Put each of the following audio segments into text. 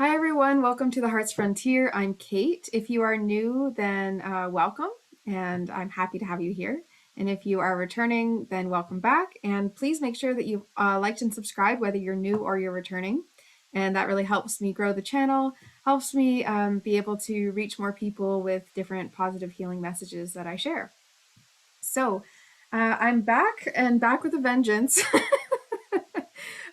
Hi everyone, welcome to the Heart's Frontier. I'm Kate. If you are new, then welcome, and I'm happy to have you here. And if you are returning, then welcome back. And please make sure that you've liked and subscribed, whether you're new or you're returning. And that really helps me grow the channel, helps me be able to reach more people with different positive healing messages that I share. So I'm back and back with a vengeance.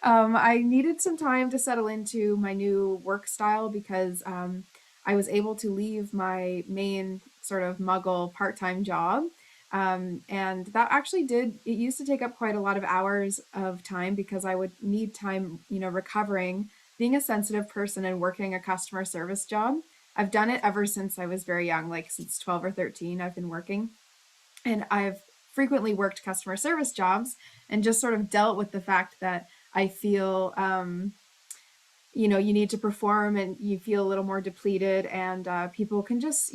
I needed some time to settle into my new work style because I was able to leave my main sort of muggle part-time job. And that actually it used to take up quite a lot of hours of time because I would need time, recovering, being a sensitive person and working a customer service job. I've done it ever since I was very young, like since 12 or 13, I've been working. And I've frequently worked customer service jobs and just sort of dealt with the fact that I feel, you need to perform and you feel a little more depleted, and people can just,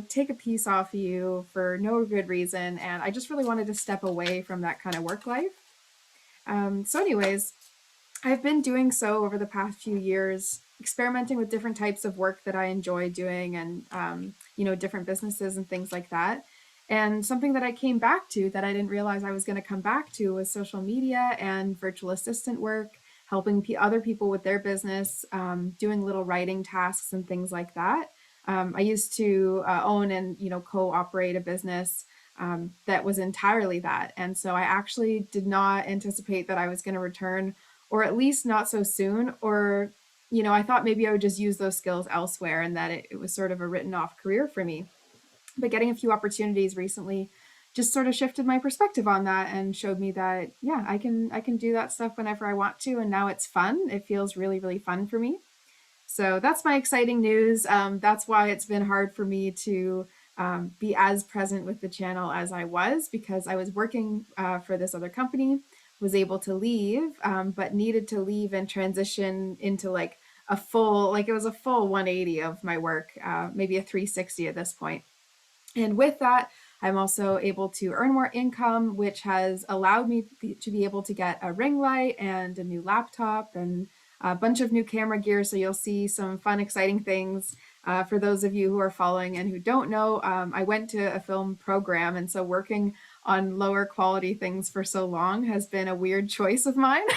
take a piece off of you for no good reason. And I just really wanted to step away from that kind of work life. Anyways, I've been doing so over the past few years, experimenting with different types of work that I enjoy doing and, different businesses and things like that. And something that I came back to that I didn't realize I was going to come back to was social media and virtual assistant work, helping other people with their business, doing little writing tasks and things like that. I used to own and co-operate a business that was entirely that, and so I actually did not anticipate that I was going to return, or at least not so soon. Or I thought maybe I would just use those skills elsewhere and that it was sort of a written off career for me. But getting a few opportunities recently just sort of shifted my perspective on that and showed me that, yeah, I can do that stuff whenever I want to, and now it's fun. It feels really, really fun for me. So that's my exciting news. That's why it's been hard for me to be as present with the channel as I was, because I was working for this other company, was able to leave, but needed to leave and transition into like it was a full 180 of my work, maybe a 360 at this point. And with that, I'm also able to earn more income, which has allowed me to be able to get a ring light and a new laptop and a bunch of new camera gear. So you'll see some fun, exciting things. For those of you who are following and who don't know, I went to a film program, and so working on lower quality things for so long has been a weird choice of mine.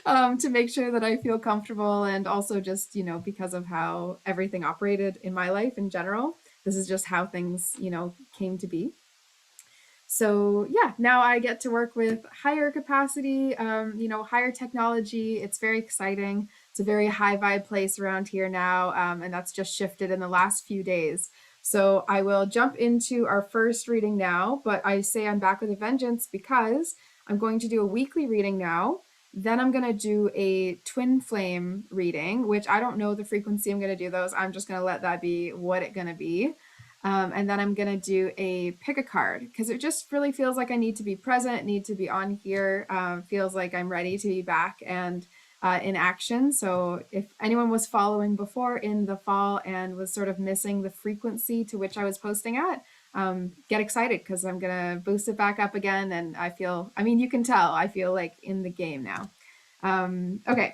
To make sure that I feel comfortable, and also just, because of how everything operated in my life in general. This is just how things, came to be. So yeah, now I get to work with higher capacity, higher technology. It's very exciting. It's a very high vibe place around here now, and that's just shifted in the last few days. So I will jump into our first reading now, but I say I'm back with a vengeance because I'm going to do a weekly reading now. Then I'm going to do a twin flame reading, which I don't know the frequency I'm going to do those. I'm just going to let that be what it's going to be. And then I'm going to do a pick a card because it just really feels like I need to be present, need to be on here. Feels like I'm ready to be back and in action. So if anyone was following before in the fall and was sort of missing the frequency to which I was posting at, get excited because I'm going to boost it back up again. And you can tell, I feel like in the game now. Okay.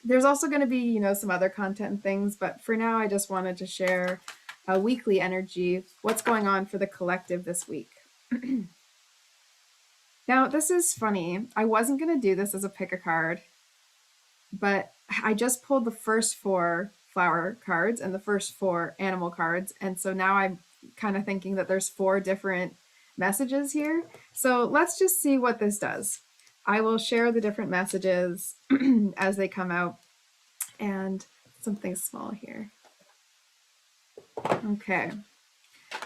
There's also going to be, some other content things, but for now, I just wanted to share a weekly energy, what's going on for the collective this week. Now, this is funny. I wasn't going to do this as a pick a card, but I just pulled the first 4 flower cards and the first 4 animal cards. And so now I'm kind of thinking that there's 4 different messages here. So let's just see what this does. I will share the different messages as they come out, and something small here. Okay.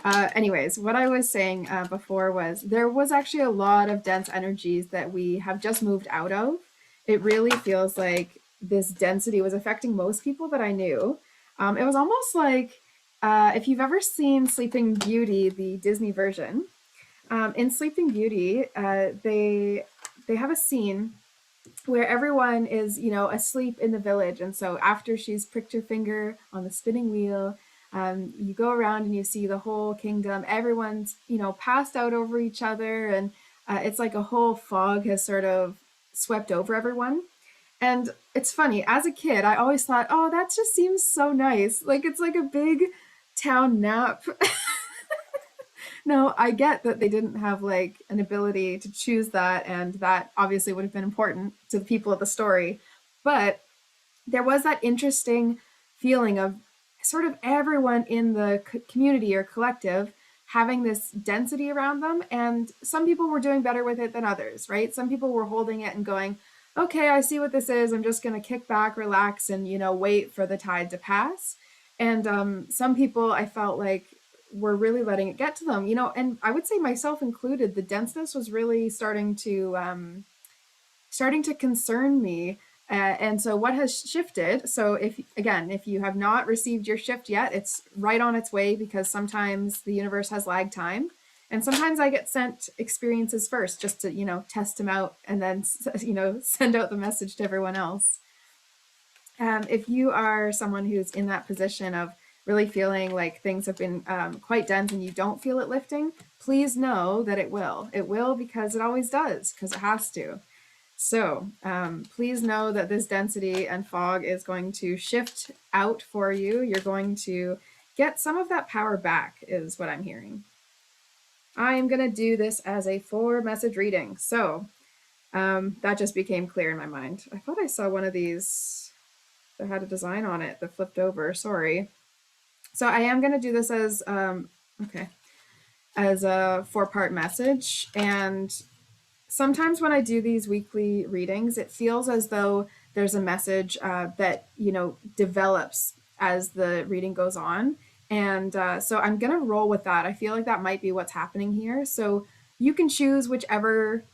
Anyways, what I was saying before was there was actually a lot of dense energies that we have just moved out of. It really feels like this density was affecting most people that I knew. It was almost like if you've ever seen Sleeping Beauty, the Disney version. In Sleeping Beauty, they have a scene where everyone is, asleep in the village. And so after she's pricked her finger on the spinning wheel, you go around and you see the whole kingdom. Everyone's, passed out over each other. And it's like a whole fog has sort of swept over everyone. And it's funny, as a kid, I always thought, oh, that just seems so nice. Like it's like a big town nap. No, I get that they didn't have like an ability to choose that, and that obviously would have been important to the people of the story. But there was that interesting feeling of sort of everyone in the community or collective having this density around them, and some people were doing better with it than others, right? Some people were holding it and going, okay, I see what this is, I'm just going to kick back, relax, and wait for the tide to pass. And some people, I felt like, were really letting it get to them, and I would say myself included. The denseness was really starting to concern me. And so what has shifted? So if you have not received your shift yet, it's right on its way, because sometimes the universe has lag time. And sometimes I get sent experiences first just to, test them out, and then, send out the message to everyone else. If you are someone who's in that position of really feeling like things have been quite dense and you don't feel it lifting, please know that it will. It will, because it always does, because it has to. So please know that this density and fog is going to shift out for you. You're going to get some of that power back, is what I'm hearing. I am going to do this as a 4-message reading. So that just became clear in my mind. I thought I saw one of these that had a design on it that flipped over. Sorry. So I am going to do this as, as a 4-part message. And sometimes when I do these weekly readings, it feels as though there's a message that, develops as the reading goes on. And so I'm going to roll with that. I feel like that might be what's happening here. So you can choose whichever,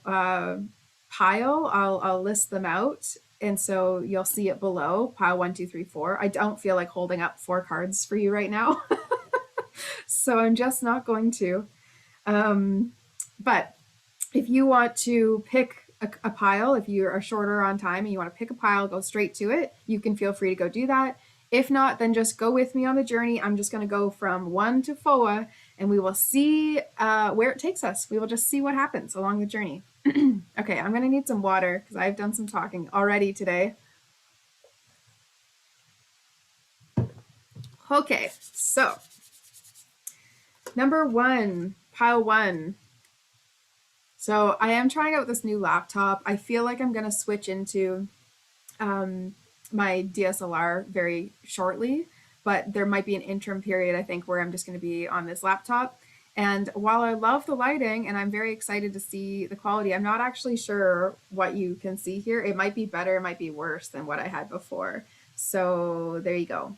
pile. I'll list them out. And so you'll see it below, pile 1, 2, 3, 4. I don't feel like holding up 4 cards for you right now. So I'm just not going to. But if you want to pick a pile, if you are shorter on time and you want to pick a pile, go straight to it, you can feel free to go do that. If not, then just go with me on the journey. I'm just going to go from 1 to 4, and we will see where it takes us. We will just see what happens along the journey. Okay, I'm going to need some water because I've done some talking already today. Okay, so number 1, pile 1. So I am trying out this new laptop. I feel like I'm going to switch into my DSLR very shortly, but there might be an interim period, I think, where I'm just going to be on this laptop. And while I love the lighting and I'm very excited to see the quality, I'm not actually sure what you can see here. It might be better, it might be worse than what I had before. So there you go.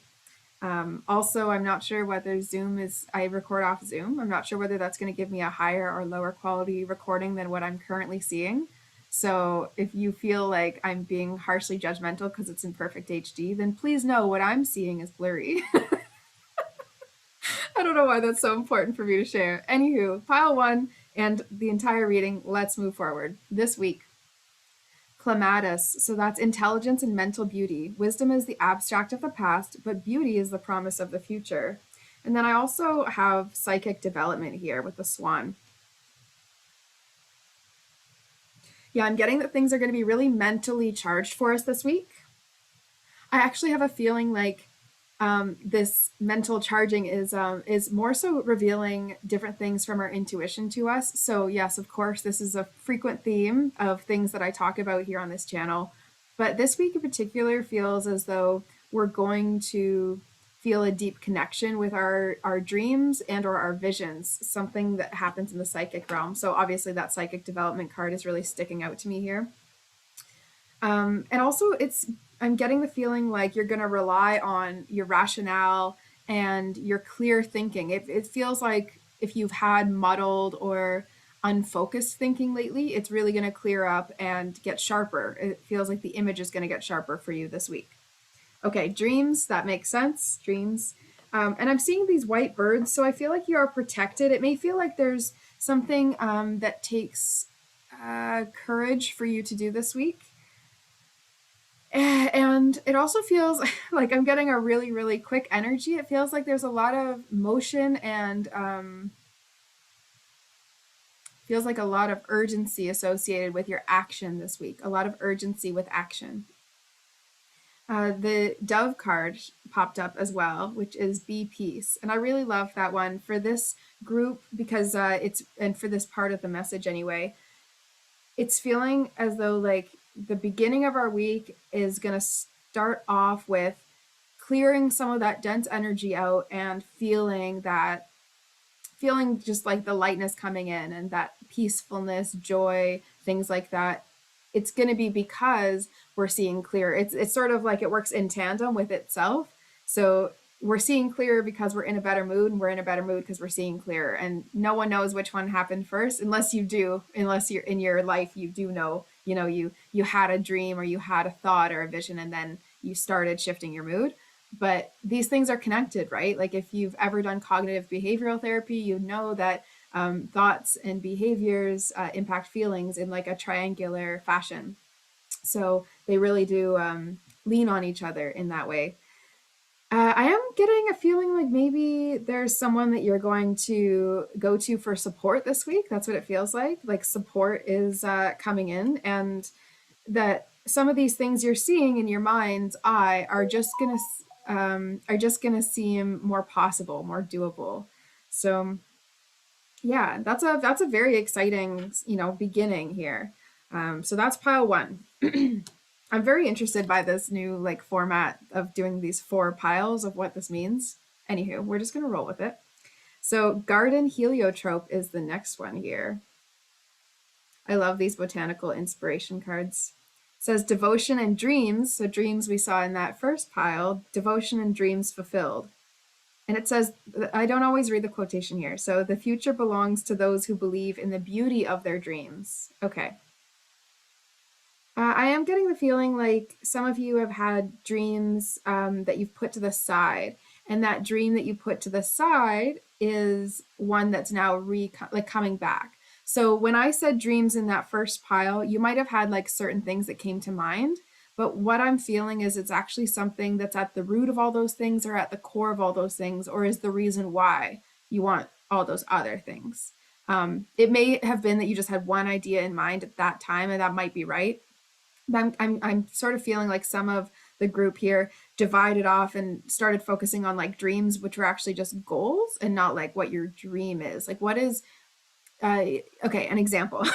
Also, I'm not sure whether Zoom is, I record off Zoom. I'm not sure whether that's going to give me a higher or lower quality recording than what I'm currently seeing. So if you feel like I'm being harshly judgmental because it's in perfect HD, then please know what I'm seeing is blurry. I don't know why that's so important for me to share. Anywho, pile 1 and the entire reading, let's move forward. This week, Clematis, so that's intelligence and mental beauty. Wisdom is the abstract of the past, but beauty is the promise of the future. And then I also have psychic development here with the swan. Yeah, I'm getting that things are going to be really mentally charged for us this week. I actually have a feeling like this mental charging is more so revealing different things from our intuition to us. So yes, of course, this is a frequent theme of things that I talk about here on this channel. But this week in particular feels as though we're going to feel a deep connection with our dreams and or our visions, something that happens in the psychic realm. So obviously that psychic development card is really sticking out to me here. And also I'm getting the feeling like you're going to rely on your rationale and your clear thinking. It feels like if you've had muddled or unfocused thinking lately, it's really going to clear up and get sharper. It feels like the image is going to get sharper for you this week. Okay, dreams, that makes sense. Dreams. And I'm seeing these white birds, so I feel like you are protected. It may feel like there's something that takes courage for you to do this week. And it also feels like I'm getting a really, really quick energy. It feels like there's a lot of motion and Feels like a lot of urgency associated with your action this week, a lot of urgency with action. The Dove card popped up as well, which is Be Peace. And I really love that one for this group because and for this part of the message anyway, it's feeling as though like the beginning of our week is going to start off with clearing some of that dense energy out and feeling just like the lightness coming in and that peacefulness, joy, things like that. It's going to be because we're seeing clear. It's sort of like it works in tandem with itself. So we're seeing clearer because we're in a better mood, and we're in a better mood because we're seeing clearer. And no one knows which one happened first, unless you do. Unless you're in your life, you do know. You had a dream or you had a thought or a vision, and then you started shifting your mood. But these things are connected, right? Like if you've ever done cognitive behavioral therapy, you know that thoughts and behaviors impact feelings in like a triangular fashion. So they really do lean on each other in that way. I am getting a feeling like maybe there's someone that you're going to go to for support this week. That's what it feels like. Like support is coming in, and that some of these things you're seeing in your mind's eye are just gonna seem more possible, more doable. So yeah, that's a very exciting beginning here. So that's pile one. I'm very interested by this new like format of doing these four piles of what this means. Anywho, we're just gonna roll with it. So garden heliotrope is the next one here. I love these botanical inspiration cards. It says devotion and dreams. So dreams we saw in that first pile, devotion and dreams fulfilled. And it says, I don't always read the quotation here. So the future belongs to those who believe in the beauty of their dreams. Okay. I am getting the feeling like some of you have had dreams that you've put to the side, and that dream that you put to the side is one that's now coming back. So when I said dreams in that first pile, you might have had like certain things that came to mind, but what I'm feeling is it's actually something that's at the root of all those things, or at the core of all those things, or is the reason why you want all those other things. It may have been that you just had one idea in mind at that time, and that might be right. I'm sort of feeling like some of the group here divided off and started focusing on like dreams, which were actually just goals and not like what your dream is. Like what is okay, an example.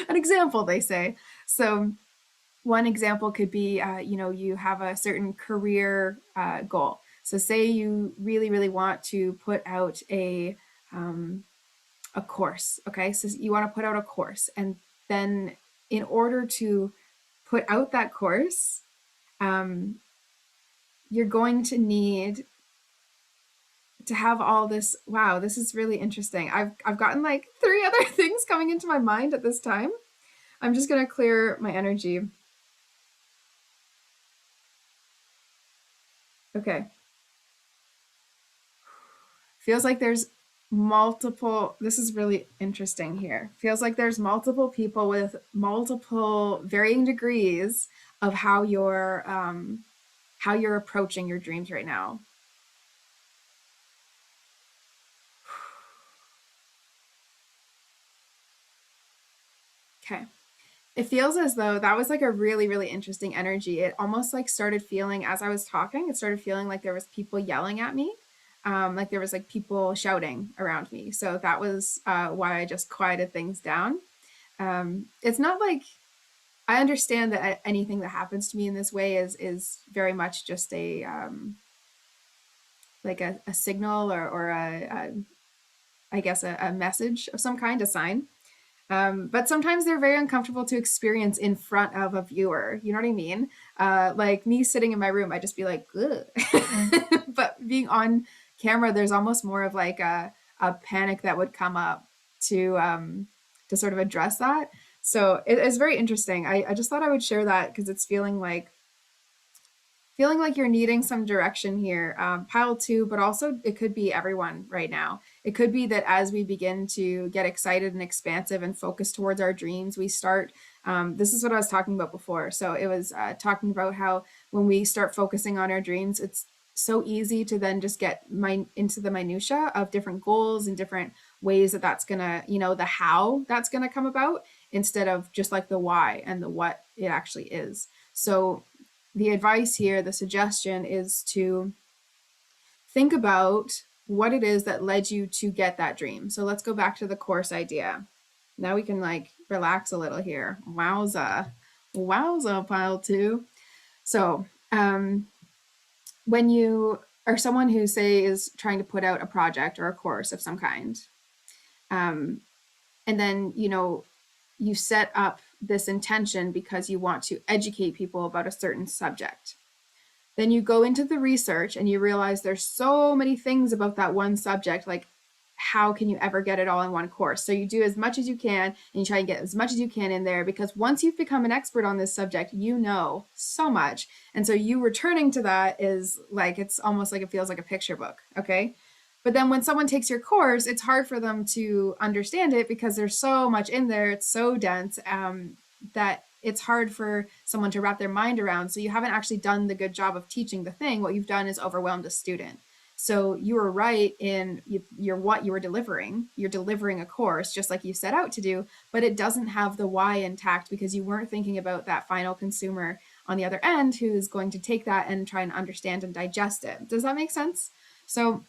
An example, they say. So one example could be you have a certain career goal. So say you really, really want to put out a course. Okay, so you want to put out a course, and then in order to put out that course, you're going to need to have all this. Wow, this is really interesting. I've gotten like three other things coming into my mind at this time. I'm just gonna clear my energy. Okay. Feels like there's multiple, this is really interesting here. Feels like there's multiple people with multiple varying degrees of how you're approaching your dreams right now. Okay. It feels as though that was like a really, really interesting energy. It almost like started feeling as I was talking, it started feeling like there was people yelling at me. Like there was like people shouting around me. So that was why I just quieted things down. It's not like I understand that anything that happens to me in this way is very much just a like a signal or I guess a message of some kind, a sign. But sometimes they're very uncomfortable to experience in front of a viewer. You know what I mean? Like me sitting in my room, I just be like, ugh. But being on camera, there's almost more of like a panic that would come up to sort of address that. So it's very interesting. I just thought I would share that because it's feeling like you're needing some direction here. Pile two, but also it could be everyone right now. It could be that as we begin to get excited and expansive and focus towards our dreams, we start. This is what I was talking about before. So it was talking about how when we start focusing on our dreams, it's so easy to then just get into the minutia of different goals and different ways that that's gonna, the how that's gonna come about, instead of just like the why and the what it actually is. So the advice here, the suggestion is to think about what it is that led you to get that dream. So let's go back to the course idea. Now we can like relax a little here. Wowza. Wowza, pile two. So, when you are someone who, say, is trying to put out a project or a course of some kind, um, and then, you set up this intention because you want to educate people about a certain subject. Then you go into the research and you realize there's so many things about that one subject. Like, how can you ever get it all in one course? So you do as much as you can, and you try and get as much as you can in there, because once you've become an expert on this subject, you know so much. And so you returning to that is like, it's almost like it feels like a picture book. Okay. But then when someone takes your course, it's hard for them to understand it because there's so much in there. It's so dense, that it's hard for someone to wrap their mind around. So you haven't actually done the good job of teaching the thing. What you've done is overwhelmed a student. So you were right in what you were delivering. You're delivering a course just like you set out to do, but it doesn't have the why intact because you weren't thinking about that final consumer on the other end who's going to take that and try and understand and digest it. Does that make sense? So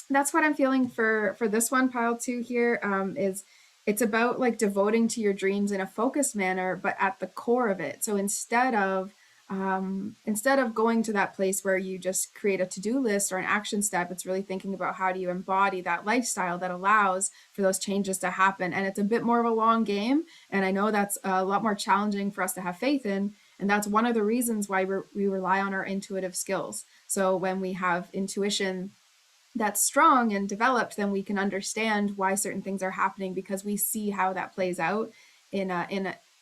that's what I'm feeling for this one, pile two here. Is it's about like devoting to your dreams in a focused manner, but at the core of it. So instead of going to that place where you just create a to-do list or an action step, it's really thinking about how do you embody that lifestyle that allows for those changes to happen. And it's a bit more of a long game. And I know that's a lot more challenging for us to have faith in. And that's one of the reasons why we rely on our intuitive skills. So when we have intuition that's strong and developed, then we can understand why certain things are happening because we see how that plays out in a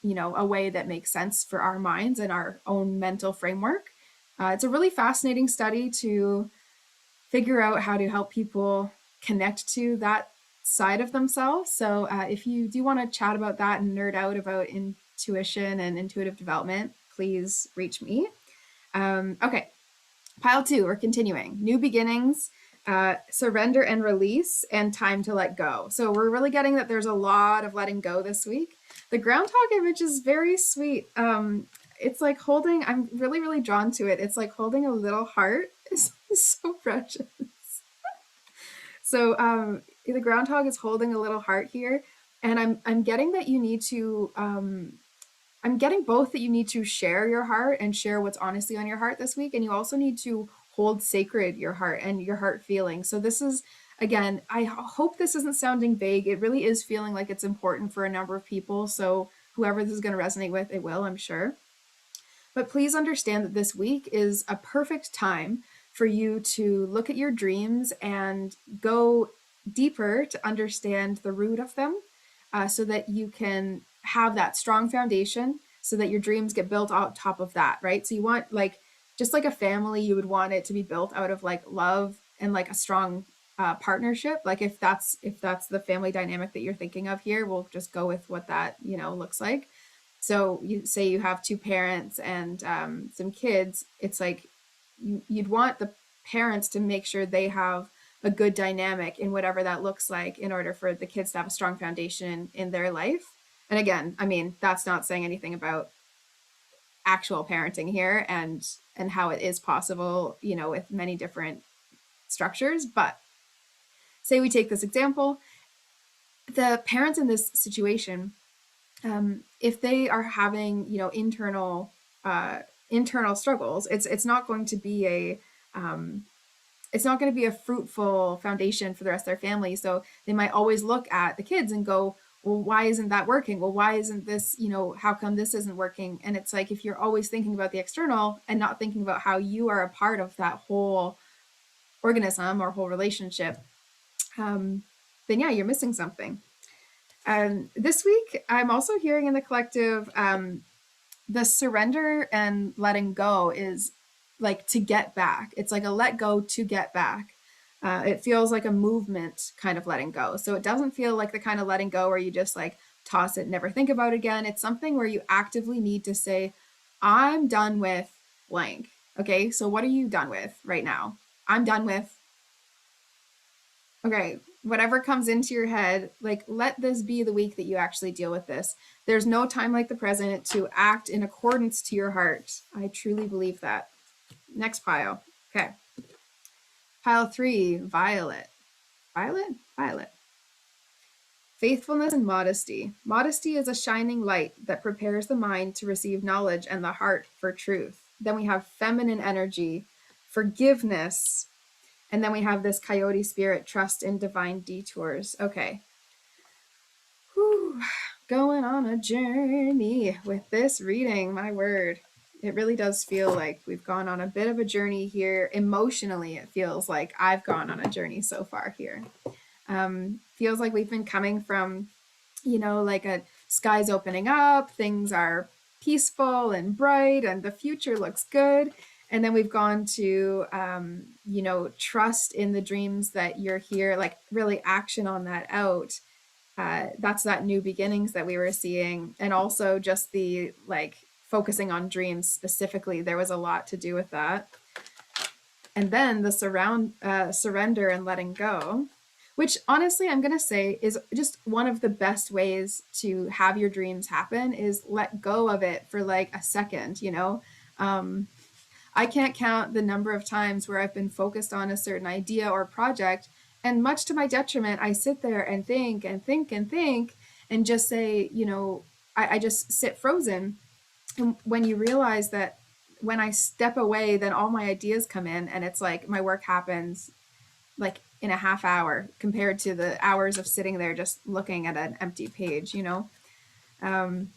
a way that makes sense for our minds and our own mental framework. It's a really fascinating study to figure out how to help people connect to that side of themselves. So if you do want to chat about that and nerd out about intuition and intuitive development, please reach me. Okay, pile two, we're continuing. New beginnings, surrender and release, and time to let go. So we're really getting that there's a lot of letting go this week. The groundhog image is very sweet. It's like holding, I'm really, really drawn to it. It's like holding a little heart. It's so precious. So the groundhog is holding a little heart here. And I'm getting that you need to, I'm getting both that you need to share your heart and share what's honestly on your heart this week. And you also need to hold sacred your heart and your heart feeling. So this is, again, I hope this isn't sounding vague. It really is feeling like it's important for a number of people. So whoever this is going to resonate with, it will, I'm sure. But please understand that this week is a perfect time for you to look at your dreams and go deeper to understand the root of them, so that you can have that strong foundation so that your dreams get built on top of that, right? So you want, like, just like a family, you would want it to be built out of like love and like a strong partnership. Like if that's the family dynamic that you're thinking of here, we'll just go with what that looks like. So you say you have two parents and some kids. It's like you'd want the parents to make sure they have a good dynamic in whatever that looks like in order for the kids to have a strong foundation in their life. And again, I mean, that's not saying anything about actual parenting here and how it is possible, with many different structures. But say we take this example, the parents in this situation, if they are having, internal struggles, it's not going to be a fruitful foundation for the rest of their family. So they might always look at the kids and go, well, why isn't that working? Well, why isn't this, how come this isn't working? And it's like, if you're always thinking about the external and not thinking about how you are a part of that whole organism or whole relationship, then yeah, you're missing something. This week, I'm also hearing in the collective, the surrender and letting go is like to get back. It's like a let go to get back. It feels like a movement kind of letting go. So it doesn't feel like the kind of letting go where you just like toss it, never think about it again. It's something where you actively need to say, I'm done with blank. Okay, so what are you done with right now? I'm done with. Okay, whatever comes into your head, like let this be the week that you actually deal with this. There's no time like the present to act in accordance to your heart. I truly believe that. Next pile. Okay. Pile 3, violet. Violet? Violet. Faithfulness and modesty. Modesty is a shining light that prepares the mind to receive knowledge and the heart for truth. Then we have feminine energy, forgiveness, and then we have this coyote spirit, trust in divine detours. Okay. Whew. Going on a journey with this reading, my word. It really does feel like we've gone on a bit of a journey here. Emotionally, it feels like I've gone on a journey so far here. Feels like we've been coming from, like a sky's opening up, things are peaceful and bright, and the future looks good. And then we've gone to, trust in the dreams that you're here, like really action on that out. That's that new beginnings that we were seeing. And also just the like focusing on dreams specifically, there was a lot to do with that. And then the surrender and letting go, which honestly I'm going to say is just one of the best ways to have your dreams happen is let go of it for like a second. I can't count the number of times where I've been focused on a certain idea or project, and much to my detriment, I sit there and think and think and think and just say, I just sit frozen. And when you realize that when I step away, then all my ideas come in, and it's like my work happens like in a half hour compared to the hours of sitting there just looking at an empty page. Um,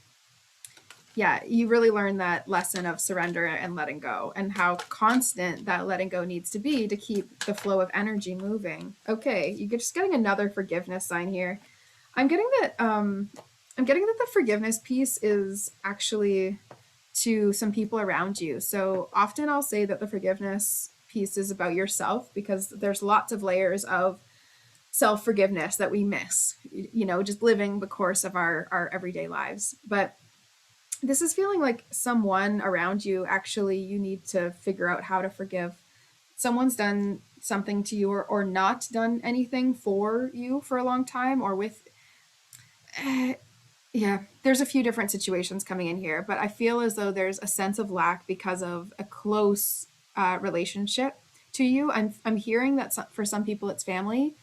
yeah, you really learn that lesson of surrender and letting go and how constant that letting go needs to be to keep the flow of energy moving. Okay, you're just getting another forgiveness sign here. I'm getting that the forgiveness piece is actually to some people around you. So often I'll say that the forgiveness piece is about yourself because there's lots of layers of self-forgiveness that we miss, just living the course of our everyday lives. But this is feeling like someone around you actually you need to figure out how to forgive. Someone's done something to you or not done anything for you for a long time or with yeah, there's a few different situations coming in here, but I feel as though there's a sense of lack because of a close relationship to you. I'm hearing that for some people it's family,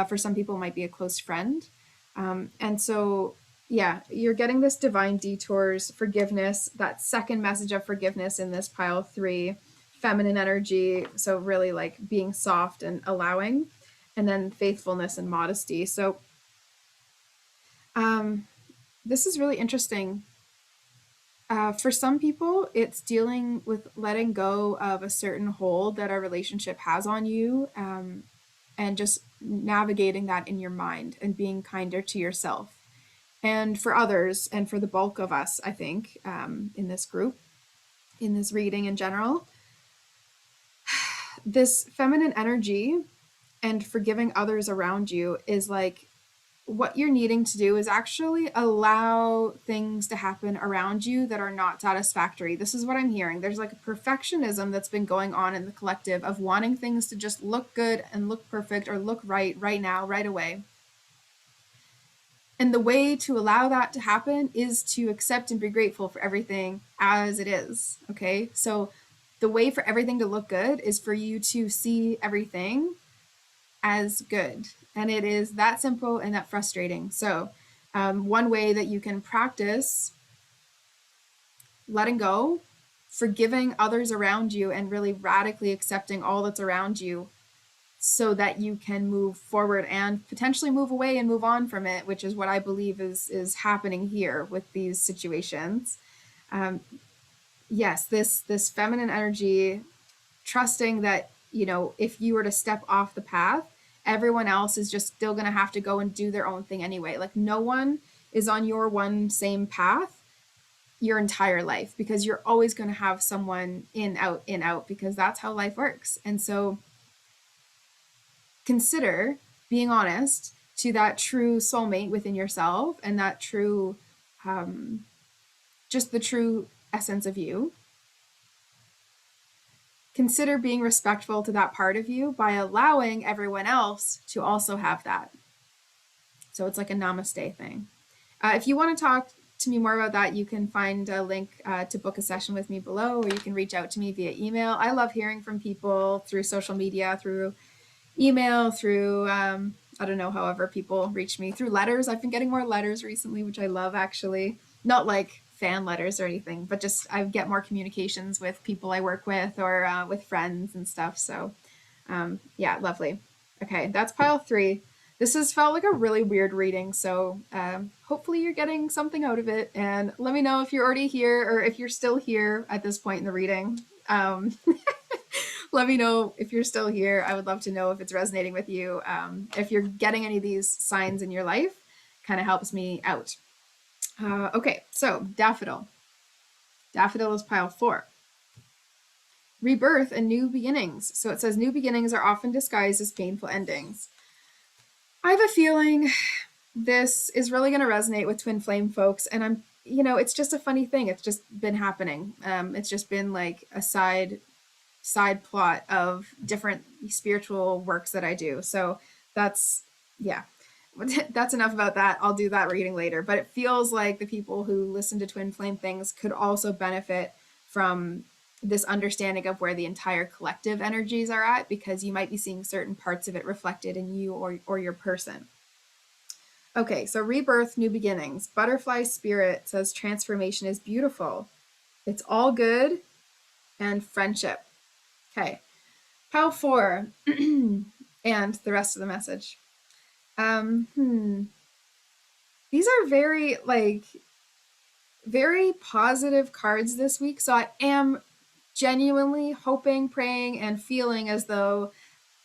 for some people it might be a close friend, and so yeah, you're getting this divine detours, forgiveness, that second message of forgiveness in this pile 3, feminine energy, so really like being soft and allowing, and then faithfulness and modesty. So um, this is really interesting. For some people, it's dealing with letting go of a certain hold that a relationship has on you, and just navigating that in your mind and being kinder to yourself. And for others, and for the bulk of us, I think, in this group, in this reading in general, this feminine energy and forgiving others around you is like what you're needing to do is actually allow things to happen around you that are not satisfactory. This is what I'm hearing. There's like a perfectionism that's been going on in the collective of wanting things to just look good and look perfect or look right now, right away. And the way to allow that to happen is to accept and be grateful for everything as it is. Okay. So the way for everything to look good is for you to see everything as good. And it is that simple and that frustrating. So, one way that you can practice letting go, forgiving others around you, and really radically accepting all that's around you so that you can move forward and potentially move away and move on from it, which is what I believe is happening here with these situations. Um, yes, this feminine energy, trusting that, if you were to step off the path, everyone else is just still going to have to go and do their own thing anyway. Like no one is on your one same path your entire life because you're always going to have someone in out because that's how life works. And so consider being honest to that true soulmate within yourself and that true just the true essence of you. Consider being respectful to that part of you by allowing everyone else to also have that. So it's like a namaste thing. If you want to talk to me more about that, you can find a link to book a session with me below, or you can reach out to me via email. I love hearing from people through social media, through email, through I don't know, however people reach me, through letters. I've been getting more letters recently, which I love actually. Not like fan letters or anything, but just I get more communications with people I work with, or with friends and stuff. So yeah, lovely. Okay, that's pile three. This has felt like a really weird reading, so hopefully you're getting something out of it. And let me know if you're already here or if you're still here at this point in the reading. Let me know if you're still here. I would love to know if it's resonating with you. If you're getting any of these signs in your life, kind of helps me out. Okay, so Daffodil. Daffodil is pile four. Rebirth and new beginnings. So it says new beginnings are often disguised as painful endings. I have a feeling this is really going to resonate with twin flame folks, and it's just a funny thing. It's just been happening. It's just been like a side plot of different spiritual works that I do. So that's, yeah, that's enough about that. I'll do that reading later. But it feels like the people who listen to twin flame things could also benefit from this understanding of where the entire collective energies are at, because you might be seeing certain parts of it reflected in you or your person. Okay, so rebirth, new beginnings. Butterfly spirit says transformation is beautiful. It's all good, and friendship. Okay, pile four, and the rest of the message. These are very positive cards this week. So I am genuinely hoping, praying, and feeling as though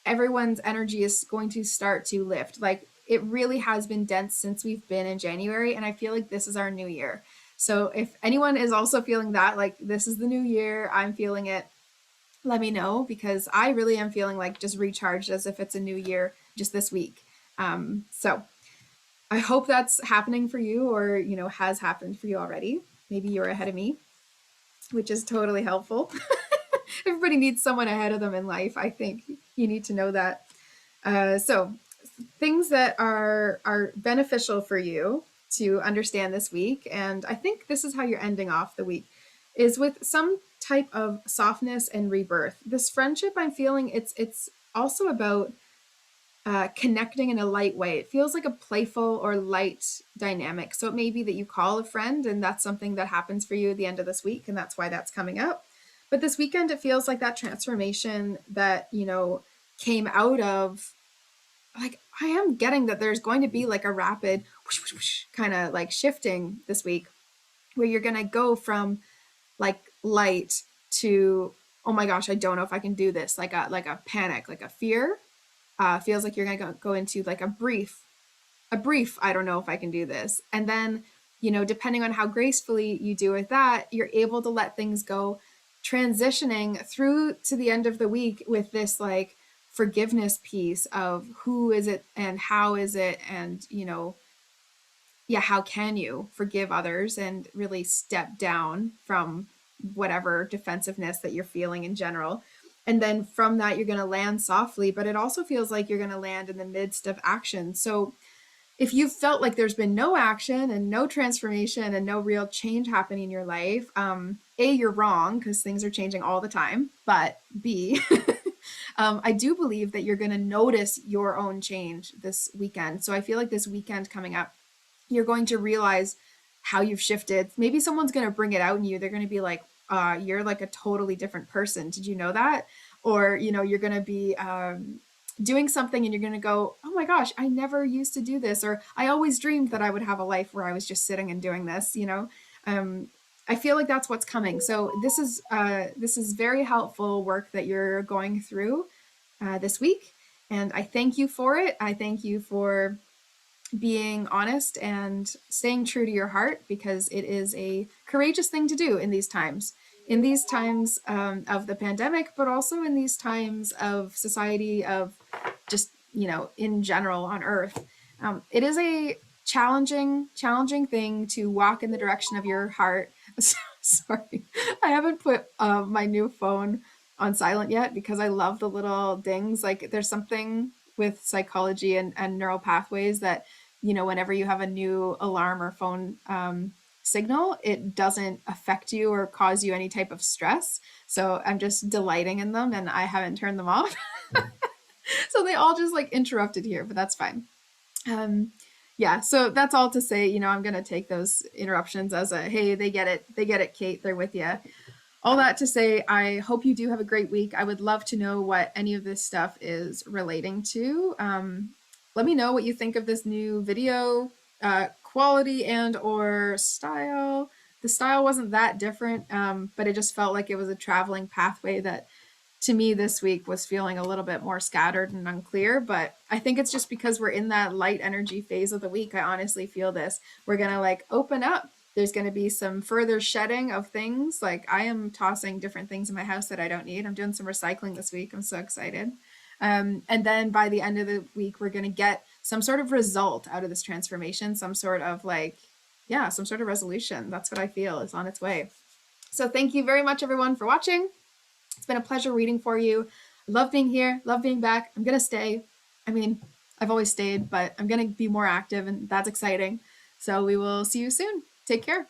everyone's energy is going to start to lift. Like, it really has been dense since we've been in January, and I feel like this is our new year. So if anyone is also feeling that, like this is the new year, I'm feeling it, let me know, because I really am feeling like just recharged as if it's a new year just this week. So I hope that's happening for you, or, has happened for you already. Maybe you're ahead of me, which is totally helpful. Everybody needs someone ahead of them in life. I think you need to know that. So things that are beneficial for you to understand this week, and I think this is how you're ending off the week, is with some type of softness and rebirth. This friendship, I'm feeling it's also about connecting in a light way. It feels like a playful or light dynamic. So it may be that you call a friend, and that's something that happens for you at the end of this week, and that's why that's coming up. But this weekend, it feels like that transformation that, came out of, like, I am getting that there's going to be like a rapid kind of like shifting this week, where you're going to go from like light to, oh my gosh, I don't know if I can do this, like a panic, like a fear. Feels like you're going to go into like a brief, I don't know if I can do this. And then, depending on how gracefully you do with that, you're able to let things go, transitioning through to the end of the week with this like forgiveness piece of who is it and how is it, and, yeah, how can you forgive others and really step down from whatever defensiveness that you're feeling in general. And then from that, you're going to land softly, but it also feels like you're going to land in the midst of action. So if you felt like there's been no action and no transformation and no real change happening in your life, A, you're wrong, because things are changing all the time. But B, I do believe that you're going to notice your own change this weekend. So I feel like this weekend coming up, you're going to realize how you've shifted. Maybe someone's going to bring it out in you. They're going to be like, you're like a totally different person. Did you know that? Or, you're going to be doing something and you're going to go, oh my gosh, I never used to do this. Or I always dreamed that I would have a life where I was just sitting and doing this, I feel like that's what's coming. So this is very helpful work that you're going through this week. And I thank you for it. I thank you for being honest and staying true to your heart, because it is a courageous thing to do in these times, of the pandemic, but also in these times of society, of just, in general on earth. It is a challenging thing to walk in the direction of your heart. Sorry, I haven't put my new phone on silent yet because I love the little dings. Like there's something with psychology and neural pathways that, whenever you have a new alarm or phone signal, it doesn't affect you or cause you any type of stress. So I'm just delighting in them and I haven't turned them off. So they all just like interrupted here, but that's fine. Um, yeah, so that's all to say, I'm going to take those interruptions as a, hey, they get it, Kate, they're with you. All that to say, I hope you do have a great week. I would love to know what any of this stuff is relating to. Let me know what you think of this new video quality and or style. The style wasn't that different, but it just felt like it was a traveling pathway that to me this week was feeling a little bit more scattered and unclear. But I think it's just because we're in that light energy phase of the week. I honestly feel this. We're going to like open up. There's going to be some further shedding of things. Like I am tossing different things in my house that I don't need. I'm doing some recycling this week. I'm so excited. And then by the end of the week, we're going to get some sort of result out of this transformation, some sort of like, yeah, some sort of resolution. That's what I feel is on its way. So thank you very much, everyone, for watching. It's been a pleasure reading for you. I love being here, love being back. I'm going to stay. I mean, I've always stayed, but I'm going to be more active, and that's exciting. So we will see you soon. Take care.